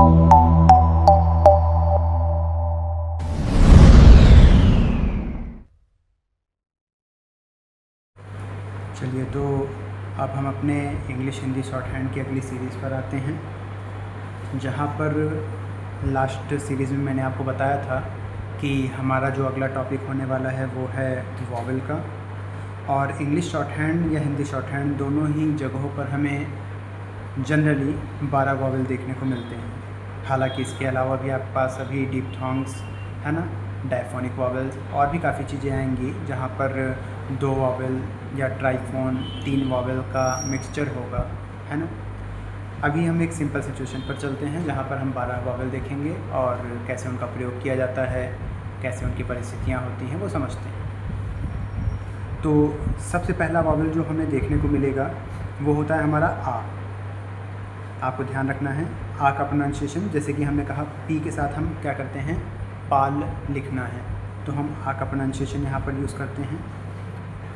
चलिए, तो अब हम अपने इंग्लिश हिंदी शॉर्ट हैंड की अगली सीरीज़ पर आते हैं, जहाँ पर लास्ट सीरीज़ में मैंने आपको बताया था कि हमारा जो अगला टॉपिक होने वाला है वो है वॉवेल का। और इंग्लिश शॉर्ट हैंड या हिंदी शॉर्ट हैंड दोनों ही जगहों पर हमें जनरली 12 वॉवेल देखने को मिलते हैं। हालांकि इसके अलावा भी आपके पास अभी डिप्थॉन्ग्स है ना, डायफोनिक वॉवेल्स और भी काफ़ी चीज़ें आएंगी जहाँ पर 2 वॉवेल या ट्राइफोन 3 वॉवेल का मिक्सचर होगा, है ना। अभी हम एक सिंपल सिचुएशन पर चलते हैं जहाँ पर हम 12 वॉवेल देखेंगे और कैसे उनका प्रयोग किया जाता है, कैसे उनकी परिस्थितियाँ होती हैं, वो समझते हैं। तो सबसे पहला वॉवेल जो हमें देखने को मिलेगा वो होता है हमारा आ। आपको ध्यान रखना है आ का प्रोनाउंसिएशन, जैसे कि हमने कहा पी के साथ हम क्या करते हैं, पाल लिखना है, तो हम आ का प्रोनाउंसिएशन यहाँ पर यूज़ करते हैं।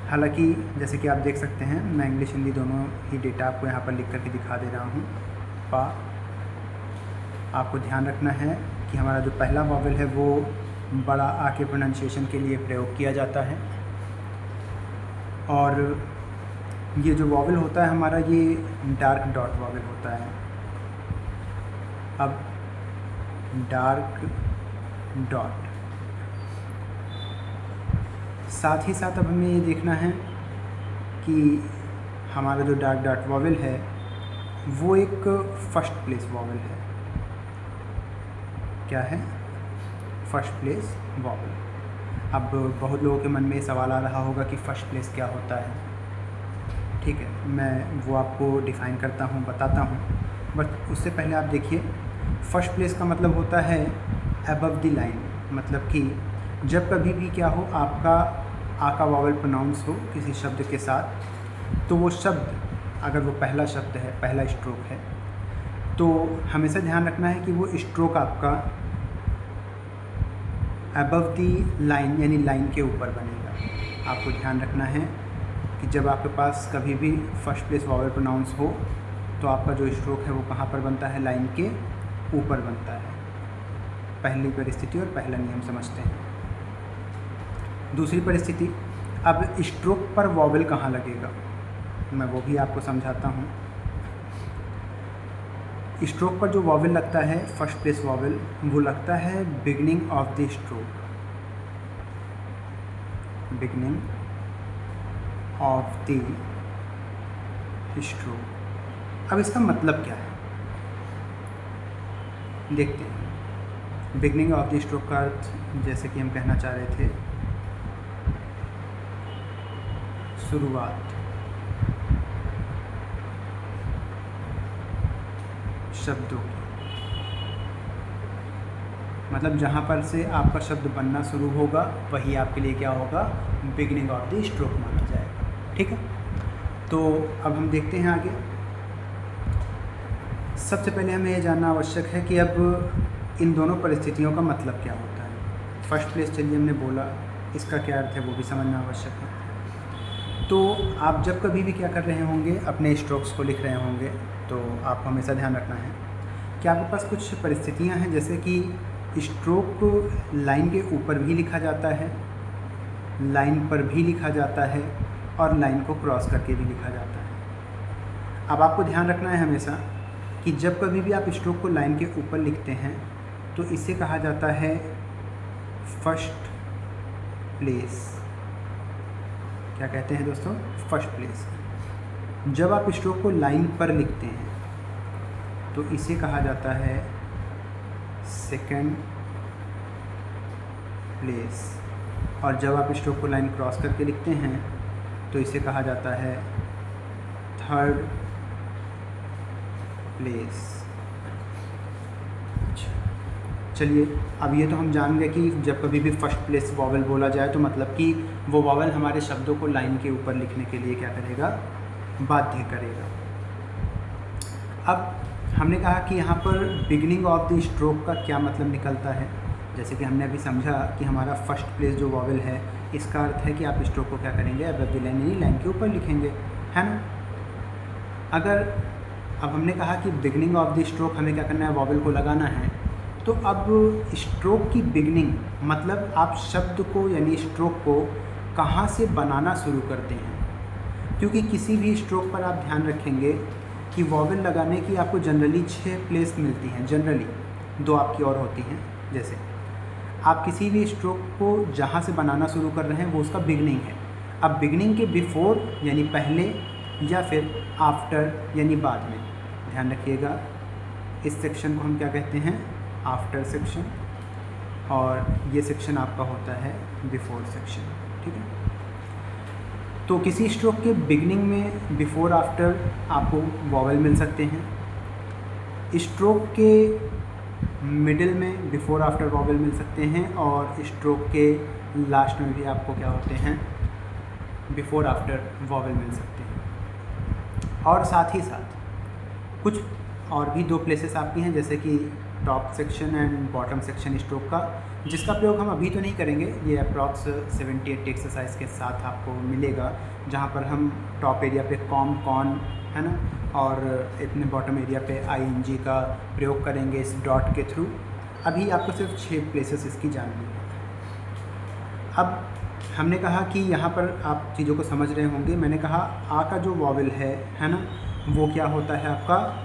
हालांकि जैसे कि आप देख सकते हैं, मैं इंग्लिश हिंदी दोनों ही डेटा आपको यहाँ पर लिख करके दिखा दे रहा हूँ। पा। आपको ध्यान रखना है कि हमारा जो पहला वॉवेल है वो बड़ा आ के प्रोनाउंसिएशन के लिए प्रयोग किया जाता है। और ये जो वॉवेल होता है हमारा, ये डार्क डॉट वॉवेल होता है। अब डार्क डॉट, साथ ही साथ अब हमें ये देखना है कि हमारा जो डार्क डॉट वॉवेल है वो एक फर्स्ट प्लेस वॉवेल है। क्या है? First place vowel. अब बहुत लोगों के मन में सवाल आ रहा होगा कि फ़र्स्ट प्लेस क्या होता है। ठीक है, मैं वो आपको डिफ़ाइन करता हूँ, बताता हूँ, बट उससे पहले आप देखिए, फ़र्स्ट प्लेस का मतलब होता है अबव द लाइन। मतलब कि जब कभी भी क्या हो, आपका आ का वॉवेल प्रोनाउंस हो किसी शब्द के साथ, तो वो शब्द अगर वो पहला शब्द है, पहला स्ट्रोक है, तो हमेशा ध्यान रखना है कि वो स्ट्रोक आपका अबव दी लाइन यानी लाइन के ऊपर बनेगा। आपको ध्यान रखना है कि जब आपके पास कभी भी फर्स्ट प्लेस वॉवेल प्रोनाउंस हो तो आपका जो स्ट्रोक है वो कहाँ पर बनता है, लाइन के ऊपर बनता है। पहली परिस्थिति और पहला नियम समझते हैं। दूसरी परिस्थिति, अब स्ट्रोक पर वॉवेल कहाँ लगेगा, मैं वो भी आपको समझाता हूँ। स्ट्रोक पर जो वॉवेल लगता है, फर्स्ट प्लेस वॉवेल, वो लगता है beginning of the stroke. Beginning of the stroke. अब इसका मतलब क्या है, देखते हैं। बिगनिंग ऑफ द स्ट्रोक का अर्थ, जैसे कि हम कहना चाह रहे थे, शुरुआत, शब्दों की। मतलब जहाँ पर से आपका शब्द बनना शुरू होगा वही आपके लिए क्या होगा, बिगनिंग ऑफ द स्ट्रोक माना जाएगा। ठीक है, तो अब हम देखते हैं आगे। सबसे पहले हमें यह जानना आवश्यक है कि अब इन दोनों परिस्थितियों का मतलब क्या होता है। फर्स्ट प्लेस चलिए हमने बोला, इसका क्या अर्थ है वो भी समझना आवश्यक है। तो आप जब कभी भी क्या कर रहे होंगे, अपने स्ट्रोक्स को लिख रहे होंगे, तो आपको हमेशा ध्यान रखना है कि आपके पास कुछ परिस्थितियां हैं, जैसे कि स्ट्रोक को लाइन के ऊपर भी लिखा जाता है, लाइन पर भी लिखा जाता है और लाइन को क्रॉस करके भी लिखा जाता है। अब आपको ध्यान रखना है हमेशा कि जब कभी भी आप स्ट्रोक को लाइन के ऊपर लिखते हैं तो इसे कहा जाता है फर्स्ट प्लेस। क्या कहते हैं दोस्तों? First place. जब आप स्ट्रोक को लाइन पर लिखते हैं तो इसे कहा जाता है सेकंड प्लेस, और जब आप स्ट्रोक को लाइन क्रॉस करके लिखते हैं तो इसे कहा जाता है थर्ड प्लेस। चलिए, अब ये तो हम जान गए कि जब कभी भी फर्स्ट प्लेस वॉवेल बोला जाए तो मतलब कि वो वॉवेल हमारे शब्दों को लाइन के ऊपर लिखने के लिए क्या करेगा, बाध्य करेगा। अब हमने कहा कि यहाँ पर बिगिनिंग ऑफ द स्ट्रोक का क्या मतलब निकलता है। जैसे कि हमने अभी समझा कि हमारा फर्स्ट प्लेस जो वॉवेल है, इसका अर्थ है कि आप स्ट्रोक को क्या करेंगे, अबव द लाइन यानी लाइन के ऊपर लिखेंगे, है ना। अगर अब हमने कहा कि बिगनिंग ऑफ द स्ट्रोक हमें क्या करना है, वॉवल को लगाना है। तो अब स्ट्रोक की बिगनिंग मतलब आप शब्द को यानी स्ट्रोक को कहाँ से बनाना शुरू करते हैं, क्योंकि किसी भी स्ट्रोक पर आप ध्यान रखेंगे कि वॉवल लगाने की आपको जनरली 6 प्लेस मिलती हैं, जनरली 2 आपकी और होती हैं। जैसे आप किसी भी स्ट्रोक को जहाँ से बनाना शुरू कर रहे हैं वो उसका बिगनिंग है। अब बिगनिंग के बिफोर यानी पहले या फिर आफ्टर यानी बाद में, ध्यान रखिएगा इस सेक्शन को हम क्या कहते हैं, आफ्टर सेक्शन, और ये सेक्शन आपका होता है बिफोर सेक्शन। ठीक है, तो किसी स्ट्रोक के बिगनिंग में बिफोर आफ्टर आपको वॉवल मिल सकते हैं, स्ट्रोक के मिडिल में बिफोर आफ्टर वॉवल मिल सकते हैं, और स्ट्रोक के लास्ट में भी आपको क्या होते हैं, बिफोर आफ्टर वॉवल मिल सकते हैं। और साथ ही साथ कुछ और भी 2 प्लेसेस आपकी हैं, जैसे कि top section and bottom section stroke का, जिसका प्रयोग हम अभी तो नहीं करेंगे, ये अप्रॉक्स 78 एक्सरसाइज के साथ आपको मिलेगा, जहाँ पर हम टॉप एरिया पे कॉन है ना, और इतने बॉटम एरिया पे ING का प्रयोग करेंगे इस डॉट के थ्रू। अभी आपको सिर्फ 6 प्लेसेस इसकी जाननी है। अब हमने कहा कि यहाँ पर आप चीज़ों को समझ रहे होंगे। मैंने कहा आ का जो वॉवल है ना, वो क्या होता है आपका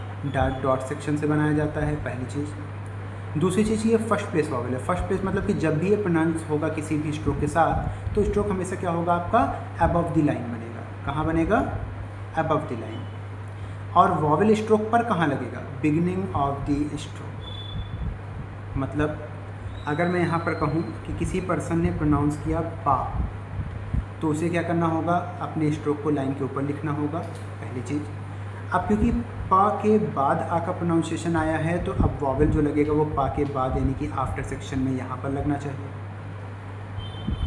डॉट सेक्शन से बनाया जाता है, पहली चीज़। दूसरी चीज़ ये फर्स्ट प्लेस वॉवल है। फर्स्ट प्लेस मतलब कि जब भी ये प्रोनाउंस होगा किसी भी स्ट्रोक के साथ, तो स्ट्रोक हमेशा क्या होगा आपका अबव द लाइन बनेगा। कहाँ बनेगा? Above the line. और वॉवल स्ट्रोक पर कहाँ लगेगा? Beginning of the stroke. मतलब अगर मैं यहाँ पर कहूँ कि किसी पर्सन ने प्रोनाउंस किया पा, तो उसे क्या करना होगा? अपने स्ट्रोक को लाइन के ऊपर लिखना होगा, पहली चीज़। अब क्योंकि पा के बाद आ का प्रोनाउंसिएशन आया है, तो अब वॉवल जो लगेगा वो पा के बाद यानी कि आफ्टर सेक्शन में यहाँ पर लगना चाहिए।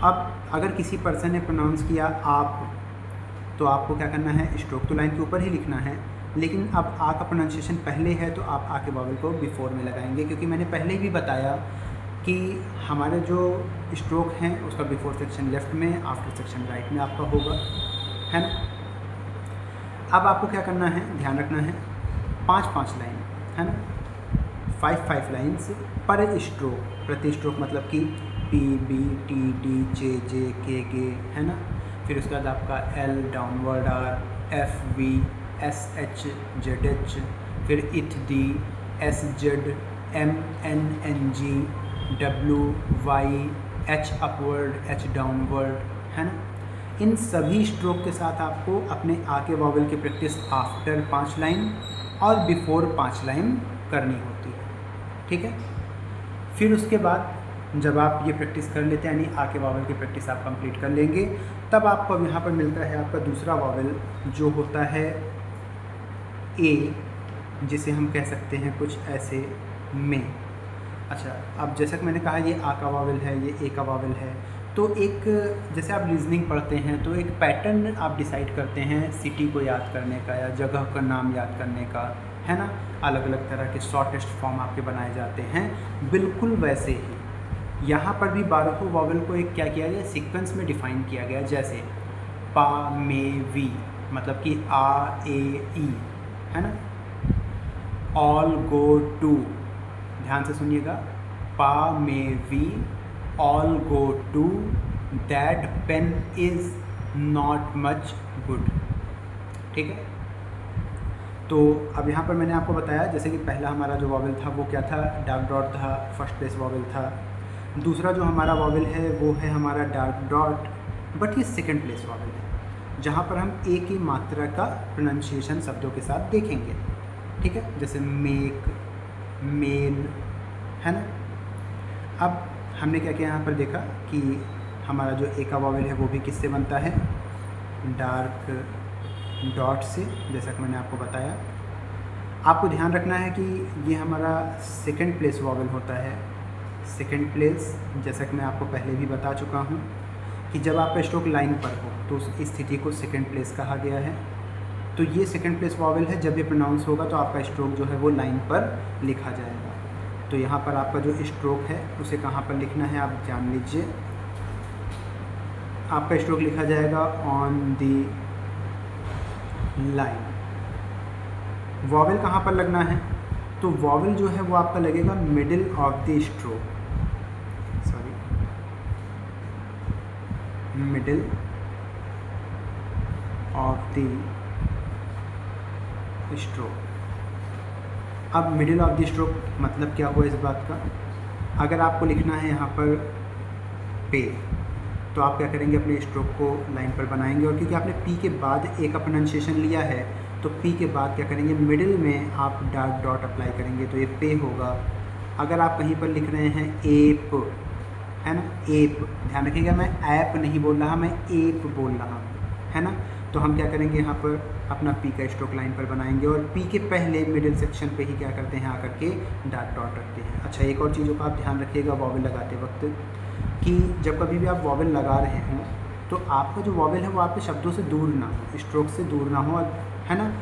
अब अगर किसी पर्सन ने प्रोनाउंस किया आप, तो आपको क्या करना है? स्ट्रोक तो लाइन के ऊपर ही लिखना है, लेकिन अब आ का प्रोनाउंसिएशन पहले है तो आप आ के वॉवल को बिफोर में लगाएंगे, क्योंकि मैंने पहले भी बताया कि हमारे जो स्ट्रोक हैं उसका बिफोर सेक्शन लेफ़्ट में, आफ्टर सेक्शन राइट में आपका होगा, है ना। अब आपको क्या करना है? ध्यान रखना है 5-5 लाइन, है ना, 5-5 लाइन्स पर स्ट्रोक। प्रति स्ट्रोक मतलब कि P, B, T, D, J, J, K, K, है ना। फिर उसके बाद आपका L downward R, F, V, S, H, Z, H, फिर इथ दी, S, Z, M, N, N, G, W, Y, H upward, H downward, है ना। इन सभी स्ट्रोक के साथ आपको अपने आ के वॉवल की प्रैक्टिस आफ्टर 5 लाइन और बिफोर 5 लाइन करनी होती है, ठीक है। फिर उसके बाद जब आप ये प्रैक्टिस कर लेते हैं, यानी आ के वॉवल की प्रैक्टिस आप कंप्लीट कर लेंगे, तब आपको अब यहाँ पर मिलता है आपका दूसरा वॉवल जो होता है ए, जिसे हम कह सकते हैं कुछ ऐसे में। अच्छा, अब जैसा कि मैंने कहा ये आ का वॉवल है, ये ए का वॉवल है, तो एक जैसे आप रीजनिंग पढ़ते हैं तो एक पैटर्न आप डिसाइड करते हैं सिटी को याद करने का या जगह का नाम याद करने का, है ना। अलग अलग तरह के शॉर्टेस्ट फॉर्म आपके बनाए जाते हैं, बिल्कुल वैसे ही यहाँ पर भी 12 वॉवल को एक क्या किया गया? सीक्वेंस में डिफ़ाइन किया गया। जैसे पा मे वी मतलब कि आ ए ई, है ना। ऑल गो टू, ध्यान से सुनिएगा, पा may we, all go to, that pen is not much good, ठीक है। तो अब यहाँ पर मैंने आपको बताया जैसे कि पहला हमारा जो वॉवल था वो क्या था? डार्क डॉट था, फर्स्ट प्लेस वॉवल था। दूसरा जो हमारा वॉवल है वो है हमारा डार्क डॉट, बट ये सेकंड प्लेस वॉवल है, जहाँ पर हम ए की मात्रा का प्रोनाउंसिएशन शब्दों के साथ देखेंगे, ठीक है। जैसे मेक, मेल, है ना। अब हमने क्या किया यहाँ पर देखा कि हमारा जो ए का वॉवल है वो भी किससे बनता है? डार्क डॉट से, जैसा कि मैंने आपको बताया। आपको ध्यान रखना है कि ये हमारा सेकंड प्लेस वॉवल होता है। सेकंड प्लेस, जैसा कि मैं आपको पहले भी बता चुका हूँ कि जब आपका स्ट्रोक लाइन पर हो तो उस स्थिति को सेकंड प्लेस कहा गया है। तो ये सेकंड प्लेस वॉवल है, जब ये प्रोनाउंस होगा तो आपका स्ट्रोक जो है वो लाइन पर लिखा जाएगा। तो यहाँ पर आपका जो स्ट्रोक है उसे कहाँ पर लिखना है आप जान लीजिए। आपका स्ट्रोक लिखा जाएगा ऑन दी लाइन, वॉवेल कहाँ पर लगना है, तो वॉवेल जो है वो आपका लगेगा middle of the stroke, sorry middle of the stroke. अब मिडिल ऑफ द स्ट्रोक मतलब क्या हुआ इस बात का, अगर आपको लिखना है यहाँ पर पे, तो आप क्या करेंगे, अपने स्ट्रोक को लाइन पर बनाएंगे, और क्योंकि आपने पी के बाद ए का प्रोनाउंसिएशन लिया है तो पी के बाद क्या करेंगे, मिडिल में आप डार्क डॉट अप्लाई करेंगे, तो ये पे होगा। अगर आप कहीं पर लिख रहे हैं एप, है ना, एप, ध्यान रखिएगा मैं ऐप नहीं बोल रहा, मैं एप बोल रहा हूँ, है ना। तो हम क्या करेंगे, यहाँ पर अपना पी का स्ट्रोक लाइन पर बनाएंगे, और पी के पहले मिडिल सेक्शन पे ही क्या करते हैं, आकर के डार्क डॉट रखते हैं। अच्छा, एक और चीज़ों का आप ध्यान रखिएगा वॉवेल लगाते वक्त, कि जब कभी भी आप वॉवेल लगा रहे हों तो आपका जो वॉवेल है वो आपके शब्दों से दूर ना हो, स्ट्रोक से दूर ना हो, है ना,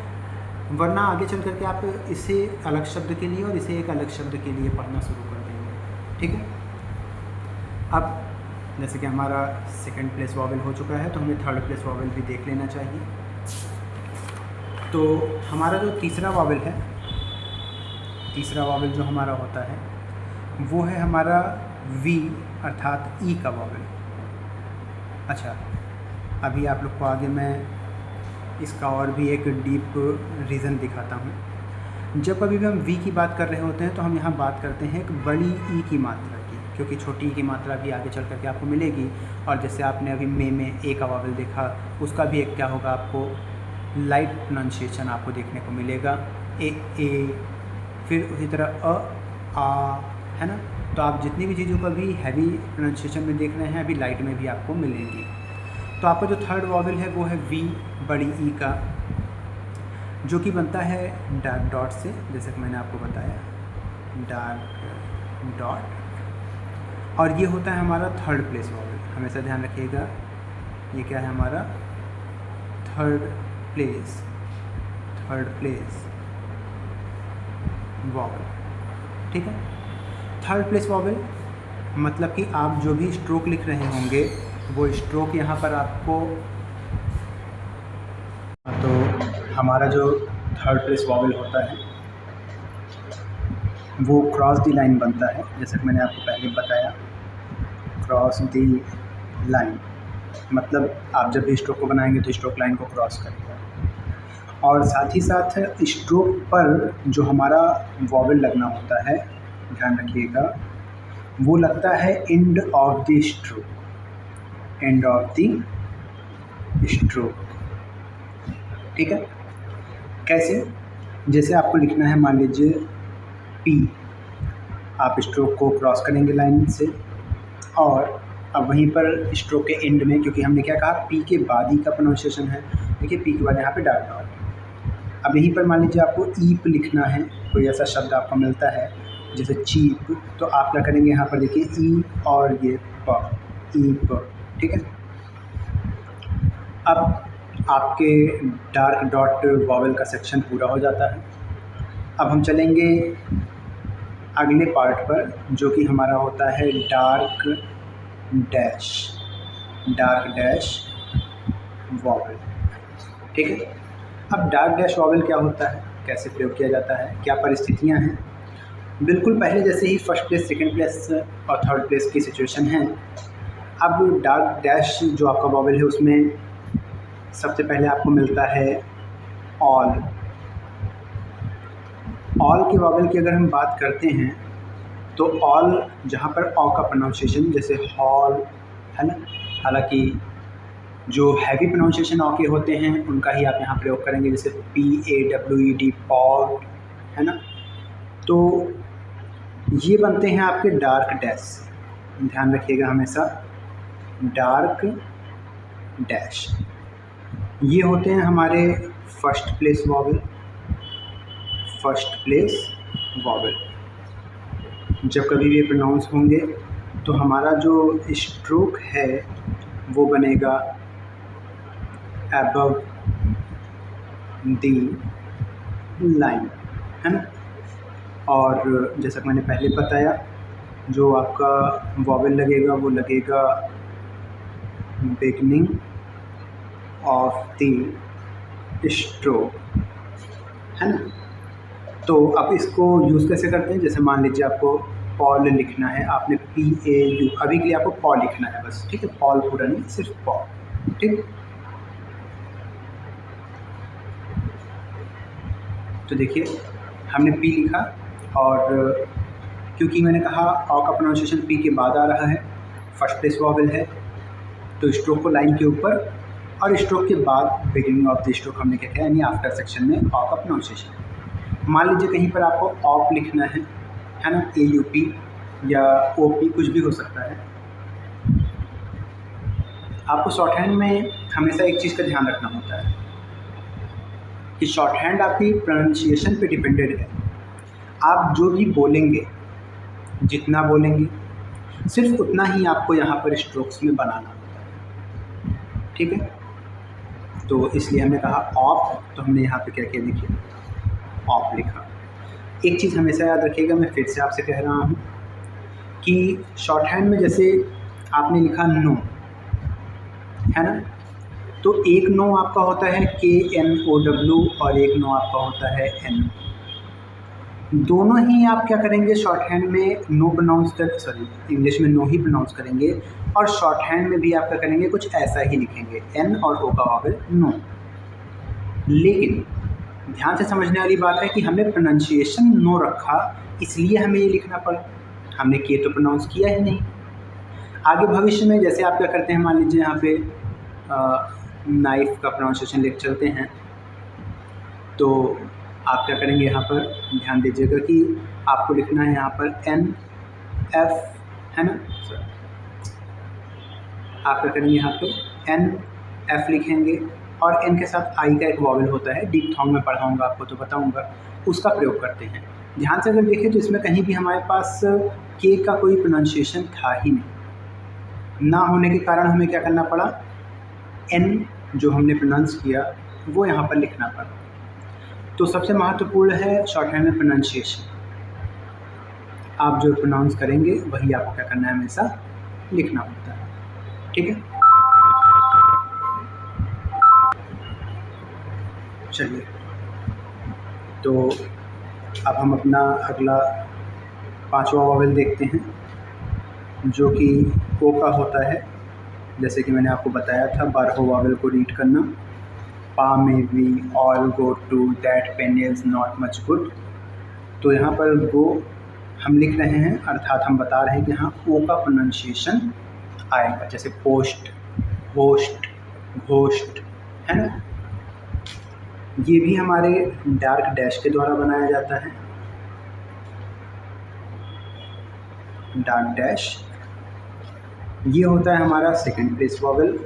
वरना आगे चल करके आप इसे अलग शब्द के लिए और इसे एक अलग शब्द के लिए पढ़ना शुरू कर देंगे, ठीक है। अब जैसे कि हमारा सेकंड प्लेस वॉवेल हो चुका है, तो हमें थर्ड प्लेस वॉवेल भी देख लेना चाहिए। तो हमारा जो तीसरा वॉवेल है, तीसरा वॉवेल जो हमारा होता है वो है हमारा वी अर्थात ई का वॉवेल। अच्छा, अभी आप लोग को आगे मैं इसका और भी एक डीप रीज़न दिखाता हूँ। जब कभी भी हम वी की बात कर रहे होते हैं तो हम यहाँ बात करते हैं एक बड़ी ई की मात्रा की, क्योंकि छोटी ई की मात्रा भी आगे चल करके आपको मिलेगी। और जैसे आपने अभी में ए का वॉवेल देखा, उसका भी एक क्या होगा, आपको लाइट प्रोनाउंसिएशन आपको देखने को मिलेगा, ए, फिर उसी तरह आ, है ना। तो आप जितनी भी चीज़ों का भी हैवी प्रोनाउंसिएशन में देख रहे हैं, अभी लाइट में भी आपको मिलेंगी। तो आपका जो थर्ड वॉवेल है वो है वी बड़ी ई का, जो कि बनता है डार्क डॉट से, जैसे कि मैंने आपको बताया, डार्क डॉट। और ये होता है हमारा थर्ड प्लेस वॉवेल, हमेशा ध्यान रखिएगा, ये क्या है हमारा थर्ड प्लेस वॉवेल, ठीक है। थर्ड प्लेस वॉवेल मतलब कि आप जो भी स्ट्रोक लिख रहे होंगे वो स्ट्रोक यहाँ पर आपको, तो हमारा जो थर्ड प्लेस वॉवेल होता है वो क्रॉस दी लाइन बनता है, जैसे कि मैंने आपको पहले बताया, क्रॉस दी लाइन मतलब आप जब भी स्ट्रोक को बनाएंगे तो स्ट्रोक लाइन को क्रॉस करेगा। और साथ ही साथ स्ट्रोक पर जो हमारा वॉवेल लगना होता है, ध्यान रखिएगा, वो लगता है end of the stroke, end of the stroke, ठीक है। कैसे, जैसे आपको लिखना है, मान लीजिए पी, आप स्ट्रोक को क्रॉस करेंगे लाइन से, और अब वहीं पर स्ट्रोक के एंड में, क्योंकि हमने क्या कहा, पी के बाद ही का प्रोनाउंसिएशन है, देखिए पी के बाद यहाँ पे डार्क डॉट। अब यहीं पर मान लीजिए आपको ईप लिखना है, कोई ऐसा शब्द आपको मिलता है जैसे चीप, तो आप क्या करेंगे, यहाँ पर देखिए ई और ये प, ईप, ठीक है। अब आपके डार्क डॉट वॉवेल का सेक्शन पूरा हो जाता है। अब हम चलेंगे अगले पार्ट पर, जो कि हमारा होता है डार्क डैश वॉवेल, ठीक है। अब डार्क डैश वॉवेल क्या होता है, कैसे प्रयोग किया जाता है, क्या परिस्थितियां हैं, बिल्कुल पहले जैसे ही फर्स्ट प्लेस, सेकंड प्लेस और थर्ड प्लेस की सिचुएशन है। अब डार्क डैश जो आपका वॉवेल है उसमें सबसे पहले आपको मिलता है ऑल के वॉवेल की अगर हम बात करते हैं तो ऑल, जहाँ पर ऑ का प्रोनाउंसिएशन जैसे हॉल, है ना, हालांकि जो हैवी प्रोनाउंसिएशन ऑ के होते हैं उनका ही आप यहाँ प्रयोग करेंगे, जैसे PAWED पॉड, है ना। तो ये बनते हैं आपके डार्क डैश, ध्यान रखिएगा हमेशा, डार्क डैश ये होते हैं हमारे फर्स्ट प्लेस वॉवेल। जब कभी भी प्रोनाउंस होंगे तो हमारा जो स्ट्रोक है वो बनेगा अबव दी लाइन, है ना। और जैसा कि मैंने पहले बताया, जो आपका वॉवेल लगेगा वो लगेगा बिगनिंग ऑफ द स्ट्रोक, है ना। तो अब इसको यूज़ कैसे करते हैं, जैसे मान लीजिए आपको पॉल लिखना है, आपने PAU अभी के लिए आपको पॉल लिखना है बस, ठीक है, पॉल पूरा नहीं, सिर्फ पॉल, ठीक। तो देखिए हमने P लिखा, और क्योंकि मैंने कहा ऑ का प्रोनाउंसिएशन P के बाद आ रहा है, फर्स्ट प्लेस वॉवेल है, तो स्ट्रोक को लाइन के ऊपर और स्ट्रोक के बाद बिगिनिंग ऑफ द स्ट्रोक हमने क्या किया, यानी आफ्टर सेक्शन में ऑ का प्रोनाउंसिएशन। मान लीजिए कहीं पर आपको ऑप लिखना है ना, AUP या OP कुछ भी हो सकता है। आपको शॉर्ट हैंड में हमेशा एक चीज़ का ध्यान रखना होता है कि शॉर्ट हैंड आपकी प्रोनाउंसिएशन पे डिपेंडेड है। आप जो भी बोलेंगे, जितना बोलेंगे, सिर्फ उतना ही आपको यहाँ पर स्ट्रोक्स में बनाना होता है, ठीक है। तो इसलिए हमने कहा ऑप, तो हमने यहाँ पे क्या किया, देखिए ऑप लिखा। एक चीज़ हमेशा याद रखिएगा, मैं फिर से आपसे कह रहा हूँ कि शॉर्ट हैंड में जैसे आपने लिखा नो, है ना, तो एक नो आपका होता है KNOW और एक नो आपका होता है N। दोनों ही आप क्या करेंगे, शॉर्ट हैंड में नो प्रोनाउंस कर, सॉरी इंग्लिश में नो ही प्रोनाउंस करेंगे, और शॉर्ट हैंड में भी आप क्या करेंगे, कुछ ऐसा ही लिखेंगे, N और O का वॉवेल नो। लेकिन ध्यान से समझने वाली बात है कि हमने प्रोनाउंसिएशन नो रखा, इसलिए हमें ये लिखना पड़ा, हमने के तो प्रोनाउंस किया ही नहीं। आगे भविष्य में जैसे आप क्या करते हैं, मान लीजिए यहाँ पे नाइफ का प्रोनाउंसिएशन लेकर चलते हैं, तो आप क्या करेंगे, यहाँ पर ध्यान दीजिएगा कि आपको लिखना है यहाँ पर NF, है ना, आप क्या करेंगे, यहाँ पे NF लिखेंगे, और N के साथ I का एक वॉवेल होता है, डिप्थोंग में पढ़ाऊँगा आपको तो बताऊँगा, उसका प्रयोग करते हैं। ध्यान से अगर देखें तो इसमें कहीं भी हमारे पास के का कोई प्रोनाउंसिएशन था ही नहीं, ना होने के कारण हमें क्या करना पड़ा, N जो हमने प्रोनाउंस किया वो यहाँ पर लिखना पड़ा। तो सबसे महत्वपूर्ण है शॉर्ट हैंड में प्रोनाउंसिएशन। आप जो प्रोनाउंस करेंगे वही आपको क्या करना है, हमेशा लिखना होता है, ठीक है। चलिए, तो अब हम अपना अगला पांचवा वॉवेल देखते हैं, जो कि ओ का होता है। जैसे कि मैंने आपको बताया था 12 वॉवेल को रीड करना, पा may we all go to that pen is not much good. तो यहाँ पर गो हम लिख रहे हैं, अर्थात हम बता रहे हैं कि हाँ ओ का प्रोनाउंसिएशन आएगा, जैसे पोस्ट, होस्ट, घोस्ट, है ना। ये भी हमारे डार्क डैश के द्वारा बनाया जाता है, डार्क डैश। ये होता है हमारा second place vowel,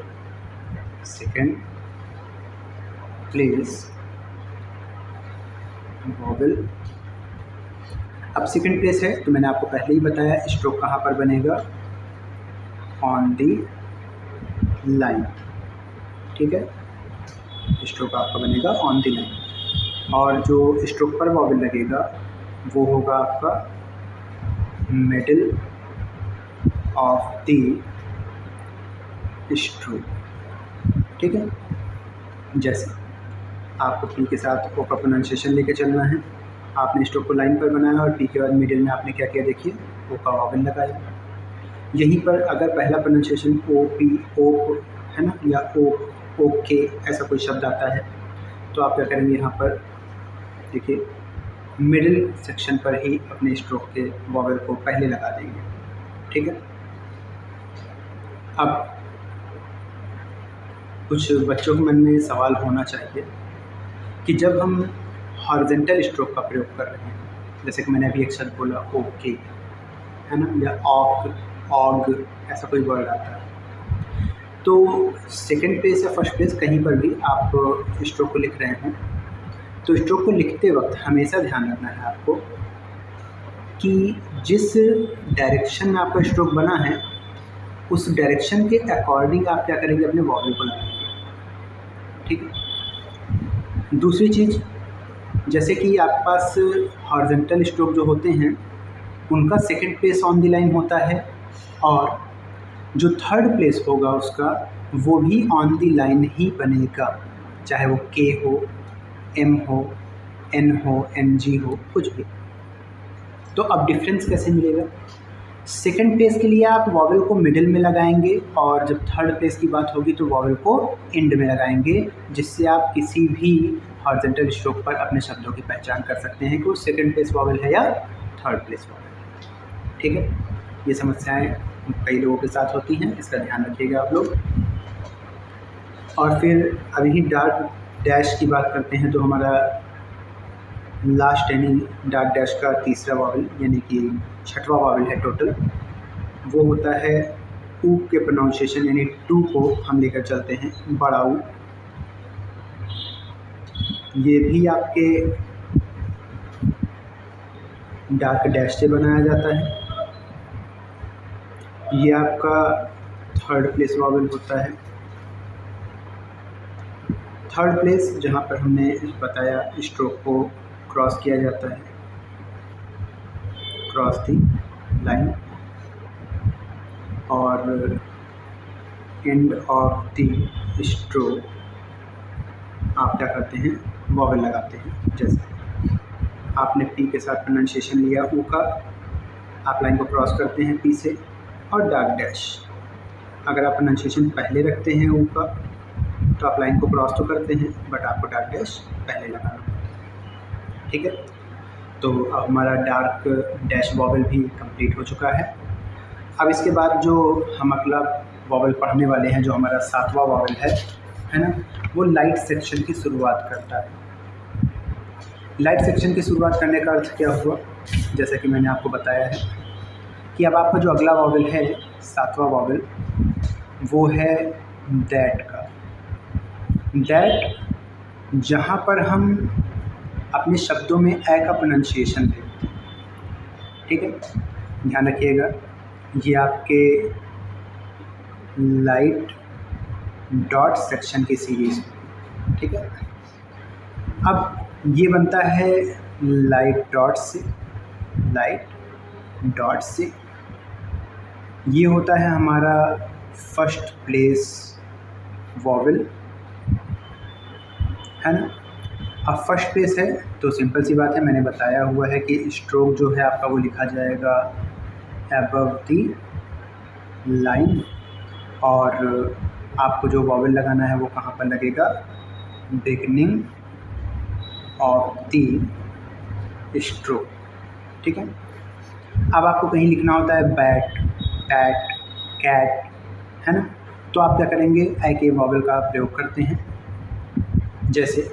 second place vowel. अब सेकंड प्लेस है तो मैंने आपको पहले ही बताया स्ट्रोक कहाँ पर बनेगा, ऑन दी लाइन, ठीक है। स्ट्रोक आपका बनेगा ऑन दी लाइन, और जो स्ट्रोक पर वॉवेल लगेगा वो होगा आपका मिडिल ऑफ द स्ट्रोक, ठीक है। जैसे आपको पी के साथ ओ का प्रोनाउंसिएशन लेके चलना है, आपने स्ट्रोक को लाइन पर बनाया और पी के बाद मिडिल में आपने क्या किया, देखिए ओ का वॉवेल लगाया। यहीं पर अगर पहला प्रोनाउंसिएशन ओ पी ओ है ना, या ओ ओके ऐसा कोई शब्द आता है तो आप क्या करेंगे, यहाँ पर देखिए मिडिल सेक्शन पर ही अपने स्ट्रोक के वॉवेल को पहले लगा देंगे, ठीक है। अब कुछ बच्चों के मन में सवाल होना चाहिए कि जब हम हॉरिजॉन्टल स्ट्रोक का प्रयोग कर रहे हैं, जैसे कि मैंने अभी एक शब्द बोला ओके, है ना, या ऑग, ऑग ऐसा कोई वर्ड आता है, तो सेकंड प्लेस या फर्स्ट प्लेस कहीं पर भी आप स्ट्रोक को लिख रहे हैं तो स्ट्रोक को लिखते वक्त हमेशा ध्यान रखना है आपको कि जिस डायरेक्शन में आपका स्ट्रोक बना है उस डायरेक्शन के अकॉर्डिंग आप क्या करेंगे, अपने वॉवेल को लगाएंगे, ठीक है। दूसरी चीज़, जैसे कि आपके पास हॉरिजॉन्टल स्ट्रोक जो होते हैं उनका second place on the line होता है, और जो थर्ड प्लेस होगा उसका वो भी ऑन द लाइन ही बनेगा, चाहे वो के हो, एम हो, एन हो, एन जी हो, कुछ भी। तो अब डिफरेंस कैसे मिलेगा? सेकंड प्लेस के लिए आप वॉवेल को मिडिल में लगाएंगे और जब थर्ड प्लेस की बात होगी तो वॉवेल को एंड में लगाएंगे, जिससे आप किसी भी हॉरिजॉन्टल स्ट्रोक पर अपने शब्दों की पहचान कर सकते हैं कि वो सेकंड प्लेस वॉवेल है या थर्ड प्लेस वॉवेल है। ठीक है, ये समस्याएं कई लोगों के साथ होती हैं, इसका ध्यान रखिएगा आप लोग। और फिर अभी डार्क डैश की बात करते हैं तो हमारा लास्ट यानी डार्क डैश का तीसरा वॉवेल यानी कि छठवां वॉवेल है टोटल, वो होता है ऊ के प्रोनाउंसिएशन यानी टू को हम लेकर चलते हैं बड़ा ऊ। ये भी आपके डार्क डैश से बनाया जाता है। ये आपका थर्ड प्लेस वॉवेल होता है। थर्ड प्लेस जहाँ पर हमने बताया स्ट्रोक को क्रॉस किया जाता है, क्रॉस दी लाइन, और एंड ऑफ द स्ट्रोक आप क्या करते हैं, वॉवेल लगाते हैं। जैसे आपने पी के साथ प्रोनाउंसिएशन लिया ऊ का, आप लाइन को क्रॉस करते हैं पी से, और डार्क डैश अगर आप प्रोनाउंसिएशन पहले रखते हैं ऊ का तो आप लाइन को क्रॉस तो करते हैं बट आपको डार्क डैश पहले लगाना होता है। ठीक है, तो अब हमारा डार्क डैश वॉवेल भी कंप्लीट हो चुका है। अब इसके बाद जो हम अगला वॉवेल पढ़ने वाले हैं, जो हमारा सातवां वॉवेल है ना, वो लाइट सेक्शन की शुरुआत करता है। लाइट सेक्शन की शुरुआत करने का अर्थ क्या हुआ, जैसा कि मैंने आपको बताया है कि अब आपका जो अगला वॉवेल है, सातवां वॉवेल, वो है दैट का। दैट जहाँ पर हम अपने शब्दों में ए का प्रोनाउंसिएशन देते हैं। ठीक है, ध्यान रखिएगा, ये आपके लाइट डॉट सेक्शन की सीरीज। ठीक है, अब ये बनता है लाइट डॉट से, लाइट डॉट से ये होता है हमारा फर्स्ट प्लेस वॉवेल, है ना। अब फर्स्ट प्लेस है तो सिंपल सी बात है, मैंने बताया हुआ है कि स्ट्रोक जो है आपका वो लिखा जाएगा अबव द लाइन, और आपको जो वॉवेल लगाना है वो कहाँ पर लगेगा, बिगनिंग ऑफ द स्ट्रोक। ठीक है, अब आपको कहीं लिखना होता है बैट, कैट, कैट, है ना, तो आप क्या करेंगे, ए के वॉवेल का प्रयोग करते हैं। जैसे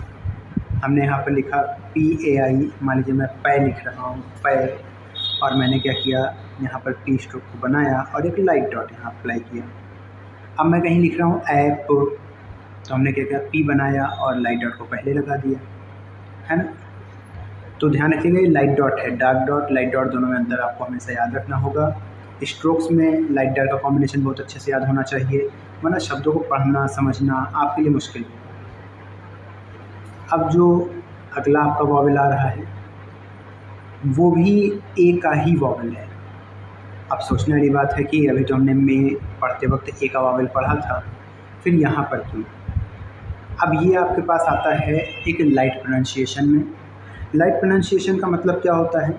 हमने यहाँ पर लिखा पी ए आई, मान लीजिए मैं पै लिख रहा हूँ, पै, और मैंने क्या किया, यहाँ पर पी स्ट्रोक को बनाया और एक लाइट डॉट यहाँ अप्लाई किया। अब मैं कहीं लिख रहा हूँ ऐप, तो हमने क्या किया, पी बनाया और लाइट डॉट को पहले लगा दिया, है ना। तो ध्यान रखिएगा ये लाइट डॉट है, डार्क डॉट लाइट डॉट दोनों में अंतर आपको हमेशा याद रखना होगा। स्ट्रोक्स में लाइट डॉट का कॉम्बिनेशन बहुत अच्छे से याद होना चाहिए, वरना शब्दों को पढ़ना समझना आपके लिए मुश्किल है। अब जो अगला आपका वॉवेल आ रहा है वो भी ए का ही वॉवेल है। अब सोचने वाली बात है कि अभी तो हमने में पढ़ते वक्त ए का वॉवेल पढ़ा था, फिर यहाँ पर क्यों। अब ये आपके पास आता है एक लाइट प्रोनाउंसिएशन में। लाइट प्रोनाउंसिएशन का मतलब क्या होता है,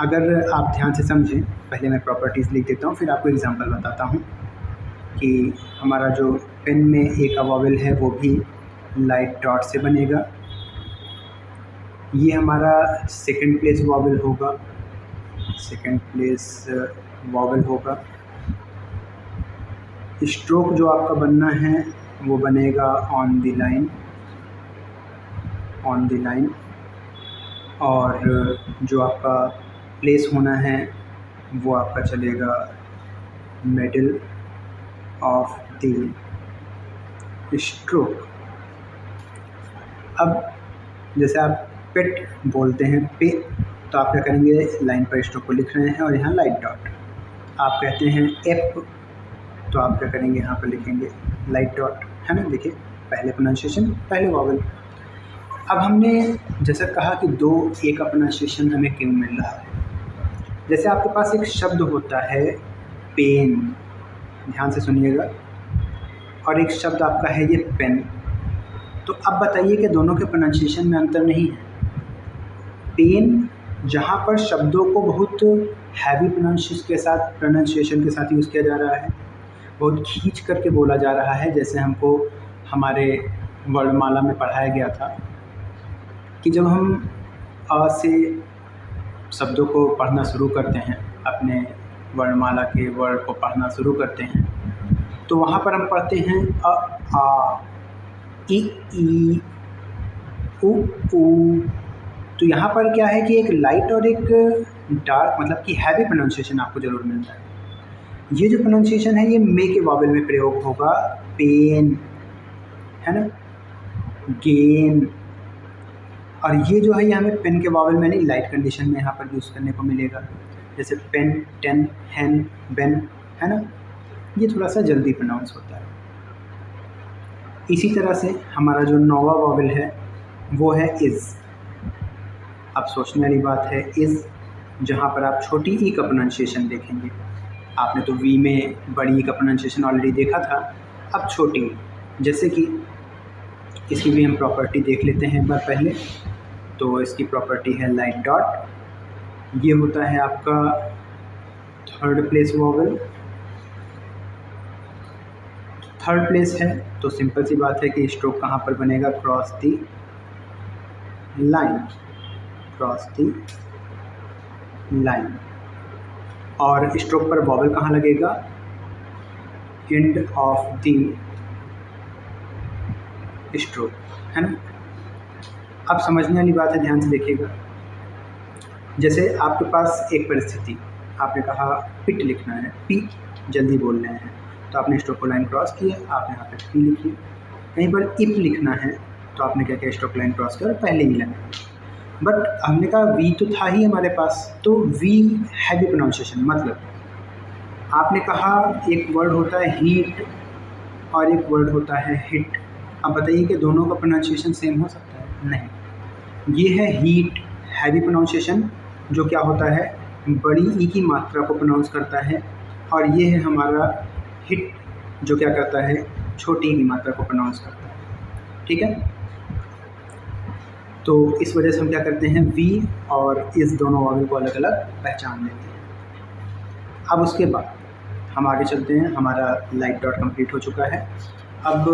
अगर आप ध्यान से समझें, पहले मैं प्रॉपर्टीज़ लिख देता हूँ फिर आपको एग्जांपल बताता हूँ कि हमारा जो पेन में ए का वॉवेल है वो भी लाइट डॉट से बनेगा। ये हमारा सेकंड प्लेस वॉवेल होगा, सेकंड प्लेस वॉवेल होगा। स्ट्रोक जो आपका बनना है वो बनेगा on the line, on the line, और जो आपका प्लेस होना है वो आपका चलेगा मिडिल ऑफ द स्ट्रोक। अब जैसे आप पेट बोलते हैं पे, तो आप क्या करेंगे, लाइन पर स्ट्रोक को लिख रहे हैं और यहाँ लाइट डॉट। आप कहते हैं एप, तो आप क्या करेंगे, यहाँ पर लिखेंगे लाइट डॉट, है ना। देखिए पहले प्रोनाउंसिएशन पहले वॉवेल। अब हमने जैसे कहा कि दो ए का प्रोनाउंसिएशन हमें क्यों मिल रहा है। जैसे आपके पास एक शब्द होता है पेन, ध्यान से सुनिएगा, और एक शब्द आपका है ये पेन, तो अब बताइए कि दोनों के प्रोनाउंसिएशन में अंतर नहीं है। पेन जहाँ पर शब्दों को बहुत हैवी प्रोनाउंसिएशन के साथ यूज़ किया जा रहा है, बहुत खींच करके बोला जा रहा है, जैसे हमको हमारे वर्णमाला में पढ़ाया गया था कि जब हम अ से शब्दों को पढ़ना शुरू करते हैं, अपने वर्णमाला के वर्ड को पढ़ना शुरू करते हैं, तो वहाँ पर हम पढ़ते हैं अ, आ, इ, ई, उ, ऊ। तो यहाँ पर क्या है कि एक लाइट और एक डार्क, मतलब कि हैवी प्रोनाउंसिएशन आपको ज़रूर मिलता है। ये जो प्रोनाउंसिएशन है ये मे के वॉवेल में प्रयोग होगा, पेन, है ना, गेन, और ये जो है ये हमें पेन के वॉवेल में नहीं, लाइट कंडीशन में यहाँ पर यूज़ करने को मिलेगा, जैसे पेन, टेन, हैन, बेन, है ना, ये थोड़ा सा जल्दी प्रोनाउंस होता है। इसी तरह से हमारा जो नौवा वॉवेल है वो है इज़। अब सोचने वाली बात है इज़, जहाँ पर आप छोटी ई का प्रोनाउंसिएशन देखेंगे। आपने तो वी में बड़ी ई का प्रोनाउंसिएशन ऑलरेडी देखा था, अब छोटी, जैसे कि इसकी भी हम प्रॉपर्टी देख लेते हैं एक बार पहले। तो इसकी प्रॉपर्टी है लाइट डॉट, ये होता है आपका third place vowel, third place है तो सिंपल सी बात है कि स्ट्रोक कहाँ पर बनेगा, क्रॉस दी लाइन, क्रॉस दी लाइन। और स्ट्रोक पर वॉवेल कहाँ लगेगा, एंड ऑफ दी स्ट्रोक, है ना। अब समझने वाली बात है, ध्यान से देखिएगा। जैसे आपके पास एक परिस्थिति, आपने कहा पिट लिखना है, पी जल्दी बोल रहे हैं, तो आपने स्ट्रोक को लाइन क्रॉस किया, आपने यहाँ पे पी लिखी। कहीं पर इप लिखना है तो आपने क्या किया, स्ट्रोक लाइन क्रॉस कर पहले ही लगाया। बट हमने कहा वी तो था ही हमारे पास, तो वी हैवी प्रोनाउंसिएशन, मतलब आपने कहा एक वर्ड होता है हीट और एक वर्ड होता है हिट। अब बताइए कि दोनों का प्रोनाउंसिएशन सेम हो सकता है? नहीं। ये है हीट, हैवी प्रोनाउंसिएशन, जो क्या होता है, बड़ी ई की मात्रा को प्रोनाउंस करता है, और ये है हमारा हिट, जो क्या करता है, छोटी ई की मात्रा को प्रोनाउंस करता है। ठीक है, तो इस वजह से हम क्या करते हैं, वी और इस दोनों वॉवेल को अलग अलग पहचान लेते हैं। अब उसके बाद हम आगे चलते हैं, हमारा लाइट डॉट कंप्लीट हो चुका है। अब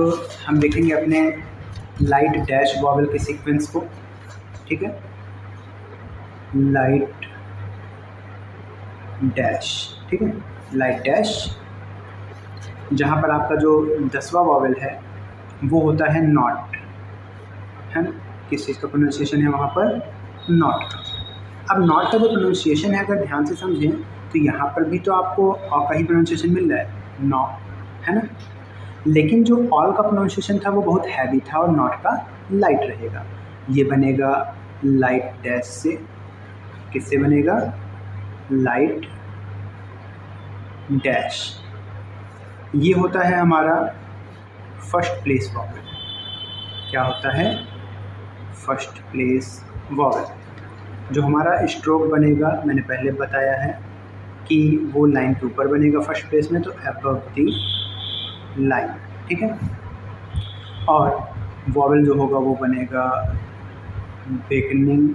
हम देखेंगे अपने लाइट डैश वॉवेल के सीक्वेंस को। ठीक है, लाइट डैश, ठीक है, लाइट डैश, जहाँ पर आपका जो 10वां वॉवेल है वो होता है नॉट, है ना। किस चीज़ का प्रोनाउंसिएशन है वहाँ पर, नॉट का। अब नॉट का जो प्रोनाउंसिएशन है, अगर ध्यान से समझें तो यहाँ पर भी तो आपको ऑ का ही प्रोनाउंसिएशन मिल रहा है, नॉ, है ना। लेकिन जो ऑल का प्रोनाउंसिएशन था वो बहुत हैवी था और नॉट का लाइट रहेगा। ये बनेगा लाइट डैश से, किससे बनेगा, लाइट डैश। ये होता है हमारा फर्स्ट प्लेस वॉवेल। क्या होता है, फर्स्ट प्लेस वॉवेल। जो हमारा स्ट्रोक बनेगा, मैंने पहले बताया है कि वो लाइन के ऊपर बनेगा फर्स्ट प्लेस में, तो अबव दी लाइन। ठीक है, और वॉवेल जो होगा वो बनेगा बिगिनिंग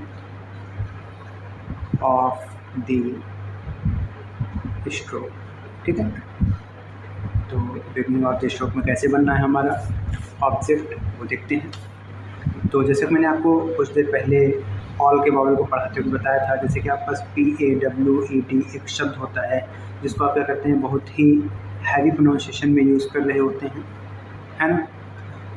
ऑफ द स्ट्रोक। ठीक है, तो बिगिनिंग ऑफ द स्ट्रोक में कैसे बनना है हमारा ऑब्जेक्ट, वो देखते हैं। तो जैसे कि मैंने आपको कुछ देर पहले ऑल के वॉवेल को पढ़ाते हुए बताया था, जैसे कि आपके पास PAWET एक शब्द होता है जिसको आप क्या करते हैं, बहुत ही हैवी प्रोनाउंसिएशन में यूज़ कर रहे होते हैं, है ना।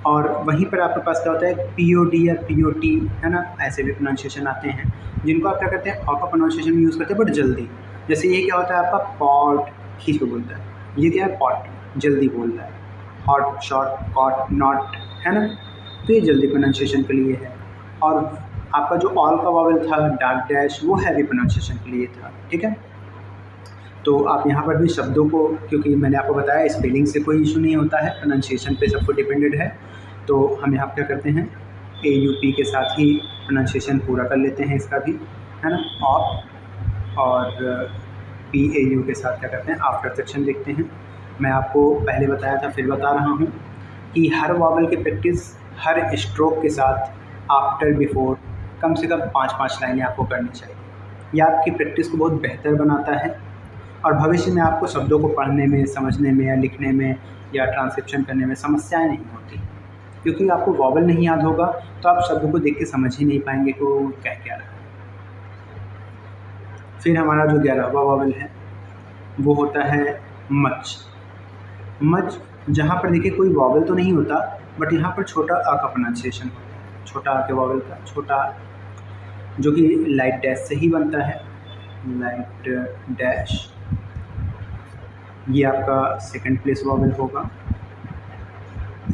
और वहीं पर आपके पास क्या होता है, POD या POT, है ना, ऐसे भी प्रोनाउंसिएशन आते हैं जिनको आप क्या करते हैं, ऑ का प्रोनाउंसिएशन में यूज़ करते हैं बट जल्दी। जैसे ये क्या होता है आपका पॉट, खींच के बोलता है, ये क्या है, पॉट, जल्दी बोल रहा है, हॉट, शॉर्ट, कॉट, नॉट, है ना, तो ये जल्दी प्रोनाउंसिएशन के लिए है। और आपका जो ऑल का वॉवेल था डार्क डैश, वो हैवी प्रोनाउंसिएशन के लिए था। ठीक है, तो आप यहाँ पर भी शब्दों को, क्योंकि मैंने आपको बताया स्पेलिंग से कोई इशू नहीं होता है, प्रोनाउंसिएशन पे सबको डिपेंडेड है, तो हम यहाँ क्या करते हैं, AUP के साथ ही प्रोनाउंसिएशन पूरा कर लेते हैं इसका भी, है ना। और PAU के साथ क्या करते हैं, आफ्टर सेक्शन देखते हैं। मैं आपको पहले बताया था, फिर बता रहा हूँ कि हर वॉवेल की प्रैक्टिस हर स्ट्रोक के साथ आफ्टर बिफोर कम से कम 5-5 लाइनें आपको करनी चाहिए। यह आपकी प्रैक्टिस को बहुत बेहतर बनाता है और भविष्य में आपको शब्दों को पढ़ने में, समझने में या लिखने में या ट्रांसक्रिप्शन करने में समस्याएं नहीं होती, क्योंकि आपको वॉवल नहीं याद होगा तो आप शब्दों को देख के समझ ही नहीं पाएंगे कि वो कह क्या रहा है। फिर हमारा जो 11वां वॉवल है वो होता है मच। मच जहाँ पर देखिए कोई वॉवल तो नहीं होता, बट यहाँ पर छोटा अ का प्रोनाउंसिएशन होता है, छोटा अ के वॉवल का छोटा, जो कि लाइट डैश से ही बनता है, लाइट डैश। ये आपका सेकंड प्लेस वॉवल होगा,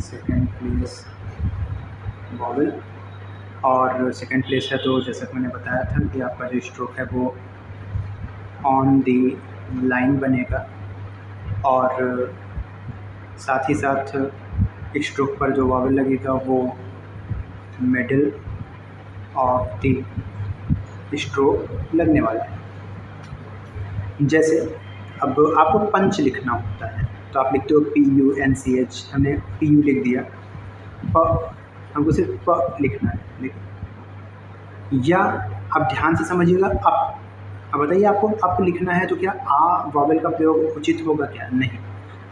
सेकंड प्लेस वॉवल। और सेकंड प्लेस है तो जैसा कि मैंने बताया था कि आपका जो स्ट्रोक है वो ऑन दी लाइन बनेगा और साथ ही साथ स्ट्रोक पर जो वॉवल लगेगा वो मिडिल ऑफ द स्ट्रोक लगने वाला है। जैसे अब आपको पंच लिखना होता है तो आप लिखते हो PUNCH, हमने PU लिख दिया, प हमको सिर्फ प लिखना है, लिख। या अब ध्यान से समझिएगा, अप। अब बताइए आपको अप लिखना है तो क्या आ वॉवल का प्रयोग उचित होगा क्या? नहीं,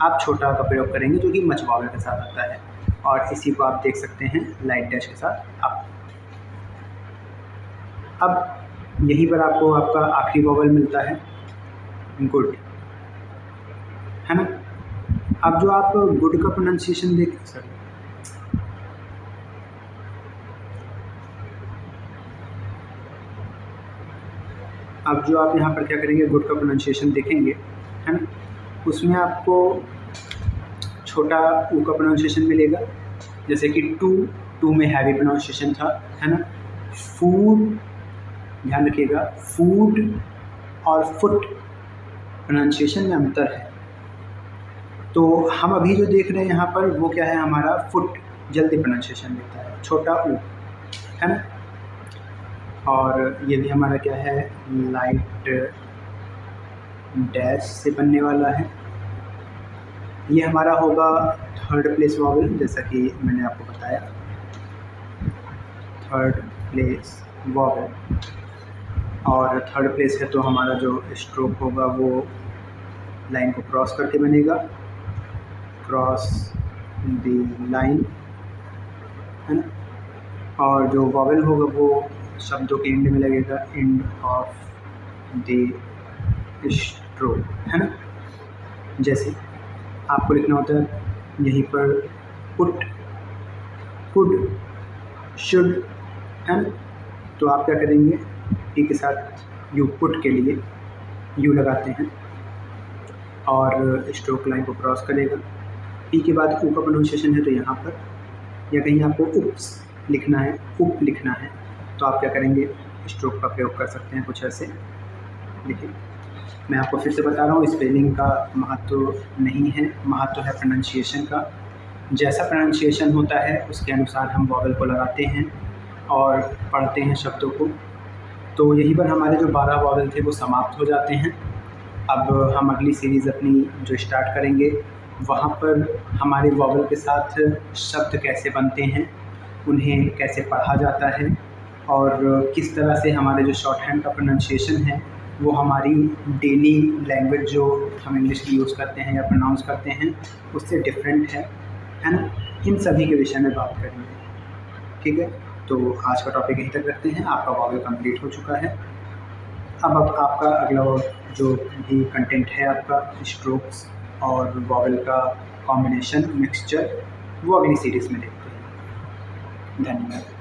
आप छोटा का प्रयोग करेंगे जो कि मच वॉवल के साथ आता है, और इसी को आप देख सकते हैं लाइट डैश के साथ अप। अब यहीं पर आपको आपका आखिरी वॉवल मिलता है गुड, है ना। अब जो आप गुड का प्रोनाउंसिएशन देख सर अब जो आप यहाँ पर क्या करेंगे, गुड का प्रोनाउंसिएशन देखेंगे, है ना, उसमें आपको छोटा ऊ का प्रोनाउंसिएशन मिलेगा, जैसे कि टू में हैवी प्रोनाउंसिएशन था, है ना। फूड, ध्यान रखिएगा, फूड और फुट प्रोनाउंसिएशन में अंतर है। तो हम अभी जो देख रहे हैं यहाँ पर वो क्या है, हमारा फुट जल्दी प्रोनाउंसिएशन देता है, छोटा ऊ, है ना। और ये भी हमारा क्या है, लाइट डैश से बनने वाला है। ये हमारा होगा थर्ड प्लेस वॉवल, जैसा कि मैंने आपको बताया, थर्ड प्लेस वॉवल। और थर्ड प्लेस है तो हमारा जो स्ट्रोक होगा वो लाइन को क्रॉस करके बनेगा, क्रॉस द लाइन, है ना। और जो वॉवल होगा वो शब्दों के एंड में लगेगा, एंड ऑफ द स्ट्रोक, है ना। जैसे आपको लिखना होता है यहीं पर पुट, कुड, शुड, है ना। तो आप क्या करेंगे, टी के साथ यू, पुट के लिए यू लगाते हैं और स्ट्रोक लाइन को क्रॉस करेगा। पी के बाद ऊ का प्रोनाउंसिएशन है तो यहाँ पर, या कहीं आपको उप्स लिखना है, उप लिखना है, तो आप क्या करेंगे, स्ट्रोक का प्रयोग कर सकते हैं कुछ ऐसे। देखिए मैं आपको फिर से बता रहा हूँ, स्पेलिंग का महत्व नहीं है, महत्व है प्रोनाउंसिएशन का। जैसा प्रोनाउंसिएशन होता है उसके अनुसार हम वॉवल को लगाते हैं और पढ़ते हैं शब्दों को। तो यहीं पर हमारे जो 12 वॉवल थे वो समाप्त हो जाते हैं। अब हम अगली सीरीज़ अपनी जो स्टार्ट करेंगे वहाँ पर हमारे वॉवल के साथ शब्द कैसे बनते हैं, उन्हें कैसे पढ़ा जाता है और किस तरह से हमारे जो शॉर्ट हैंड का प्रोनाउंसिएशन है वो हमारी डेली लैंग्वेज जो हम इंग्लिश की यूज़ करते हैं या प्रोनाउंस करते हैं उससे डिफरेंट है ना। इन सभी के विषय में बात करेंगे, ठीक है। तो आज का टॉपिक यहीं तक रखते हैं। आपका वॉवल कंप्लीट हो चुका है। अब आपका अगला जो भी कंटेंट है आपका स्ट्रोक्स और वॉवल का कॉम्बिनेशन मिक्सचर, वो अगली सीरीज़ में देखते हैं। धन्यवाद।